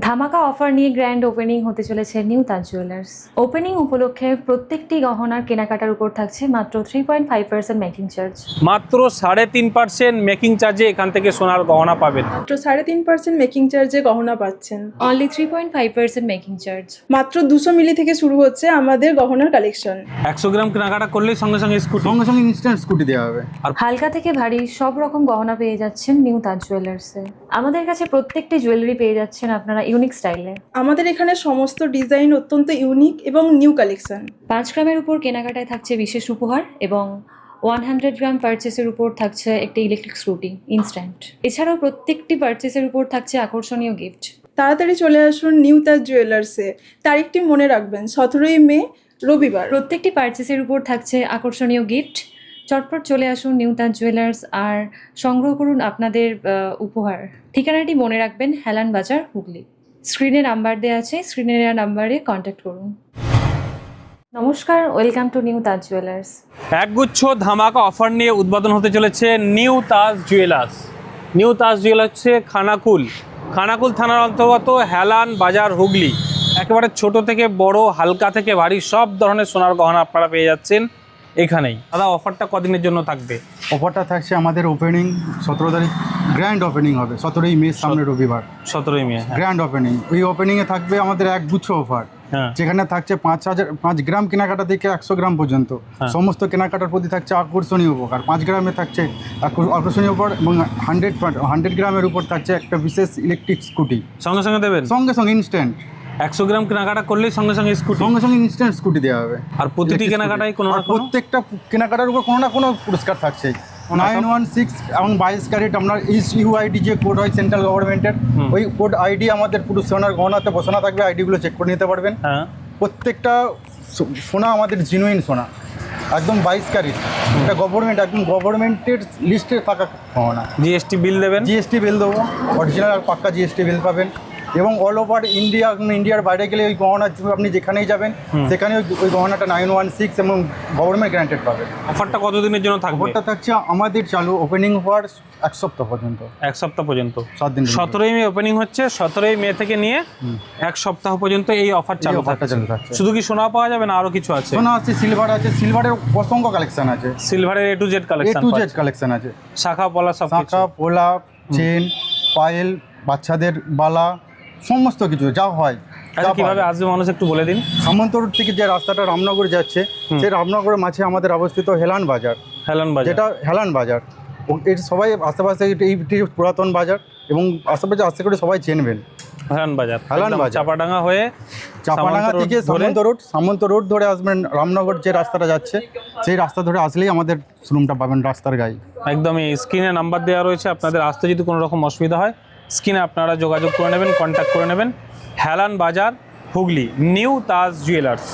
ধামাকা অফার নিয়ে grand opening হতে চলেছে নিউ তাজ জুয়েলার্স। ওপেনিং উপলক্ষে প্রত্যেকটি গহনার কেনাকাটার উপর থাকছে মাত্র 3.5% মেকিং চার্জ। মাত্র 3.5% মেকিং চার্জে এখান থেকে সোনার গহনা পাবেন। মাত্র 3.5% মেকিং চার্জে গহনা পাচ্ছেন। Only 3.5% making charge. মাত্র 200 মিলি থেকে শুরু হচ্ছে আমাদের গহনার কালেকশন। 100 গ্রাম কেনাকাটা করলেই সঙ্গে সঙ্গে ইনস্ট্যান্ট স্কুটি দেওয়া হবে। হালকা থেকে ভারী সব রকম গহনা পেয়ে যাচ্ছেন নিউ তাজ জুয়েলার্সে। আমাদের কাছে প্রত্যেকটি জুয়েলারি পেয়ে যাচ্ছেন আপনারা ইউনিক স্টাইলে। আমাদের এখানে সমস্ত ডিজাইন অত্যন্ত ইউনিক এবং নিউ কালেকশন। 5 গ্রামের উপর কেনাকাটায় থাকছে বিশেষ উপহার এবং 100 গ্রাম পারচেসের উপর থাকছে একটি ইলেকট্রিক স্কুটি ইনস্ট্যান্ট। এছাড়াও প্রত্যেকটি পারচেসের উপর থাকছে আকর্ষণীয় গিফট। তাড়াতাড়ি চলে আসুন নিউ তাজ জুয়েলার্সে। তারিখটি মনে রাখবেন, 17ই মে রবিবার। প্রত্যেকটি পারচেসের উপর থাকছে আকর্ষণীয় গিফট। চটপট চলে আসুন নিউ তাজ জুয়েলার্স আর সংগ্রহ করুন আপনাদের উপহার। ঠিকানাটি মনে রাখবেন, হেলান বাজার, হুগলি। স্ক্রিনে নাম্বার দেওয়া আছে, স্ক্রিনের নাম্বারে কন্ট্যাক্ট করুন। নমস্কার, welcome to new Taj jewellers. একগুচ্ছ ধামাকা অফার নিয়ে উদ্বোধন হতে চলেছে নিউ তাজ জুয়েলার্স। নিউ তাজ জুয়েলার্সে খানাকুল থানার অন্তর্গত হেলান বাজার, হুগলি। একেবারে ছোট থেকে বড়, হালকা থেকে ভারী সব ধরনের সোনার গহনা আপনারা পেয়ে যাচ্ছেন এখানেই। দাদা, অফারটা কদিনের জন্য থাকবে? অফারটা থাকছে আমাদের ওপেনিং 17 তারিখ গ্র্যান্ড ওপেনিং হবে, 17ই মে, সামনে রবিবার 17ই মে। Grand opening. ওই ওপেনিংয়ে থাকবে আমাদের একগুচ্ছ অফার, হ্যাঁ, যেখানে থাকছে 5 গ্রাম কেনাকাটা থেকে 100 গ্রাম পর্যন্ত সমস্ত কেনাকাটার প্রতি থাকছে আকর্ষণীয় উপকার। 5 গ্রামে থাকছে আকর্ষণীয় উপহার এবং 100 গ্রামের উপর থাকছে একটা বিশেষ ইলেকট্রিক স্কুটি সঙ্গে সঙ্গে দেবেন। সঙ্গে সঙ্গে ইনস্ট্যান্ট 100 গ্রাম কেনাকাটা করলেই সঙ্গে সঙ্গে স্কুটি, সঙ্গে সঙ্গে ইনস্ট্যান্ট স্কুটি দেওয়া হবে। আর প্রতিটি Electric কেনাকাটায় scooty। কোনো আর প্রত্যেকটা কেনাকাটার উপর কোনো না কোনো পুরস্কার থাকছে। 916 এবং 22 ক্যারেট আপনার ইউআইডি যে কোড হয় সেন্ট্রাল গভর্নমেন্টের, ওই কোড আইডি আমাদের পুরো সোনার গহনাতে বসানো থাকবে। আইডিগুলো চেক করে নিতে পারবেন। হ্যাঁ, প্রত্যেকটা সোনা আমাদের জিনুইন সোনা, একদম 22 ক্যারেট। এটা গভর্নমেন্ট, একদম গভর্নমেন্টের লিস্টে থাকা গহনা। জিএসটি বিল দেবেন। জিএসটি বিল দেবো, অরিজিনাল আর পাক্কা জিএসটি বিল পাবেন। এবং অল ওভার ইন্ডিয়া, ইন্ডিয়ার বাইরে গেলে ওই গহনা আপনি যেখানেই যাবেন সেখানে ওই গহনাটা 916 এবং গভর্নমেন্ট গ্যারান্টেড পাবেন। অফারটা কতদিনের জন্য থাকবে? অফারটা থাকছে আমাদের চালু ওপেনিং হওয়ার 1 সপ্তাহ পর্যন্ত, 1 সপ্তাহ পর্যন্ত। 7 দিন। 17ই মে ওপেনিং হচ্ছে, 17ই মে থেকে নিয়ে 1 সপ্তাহ পর্যন্ত এই অফার চালু অফারটা চালু থাকছে। শুধু কি সোনা পাওয়া যাবে না আরো কিছু আছে? সোনা আছে, সিলভার আছে, সিলভারের অসংখ্য কালেকশন আছে। সিলভারের A to Z A collection, to Z collection আছে। শাখা পলা সব কিছু। শাঁখা, পোলা, চেন, পায়েল, বাচ্চাদের বালা, সমস্ত কিছু যা হয়। আচ্ছা, কিভাবে আসবে মানুষ একটু বলে দিন। সামন্ত রোড থেকে যে রাস্তাটা রামনগর যাচ্ছে, সেই রামনগরের মাঝে আমাদের অবস্থিত হেলান বাজার, হেলান বাজার, যেটা হেলান বাজার। এর সবাই আশেপাশে এইটি পুরাতন বাজার এবং আশেপাশে আস্তে করে সবাই চিনবেন। হেলান বাজার, হেলান একদম বাজার। চাপাডাঙ্গা হয়ে চাপাডাঙ্গা থেকে সামন্ত রোড ধরে আসবেন, রামনগর যে রাস্তাটা যাচ্ছে সেই রাস্তা ধরে আসলেই আমাদের শোরুমটা পাবেন রাস্তার গায়ে। একদমই স্ক্রিনে নাম্বার দেওয়া রয়েছে। আপনাদের আসতে যদি কোনো রকম অসুবিধা হয় স্ক্রিনে আপনারা যোগাযোগ করে নেবেন, কন্ট্যাক্ট করে নেবেন। হেলান বাজার, হুগলি, নিউ তাজ জুয়েলার্স।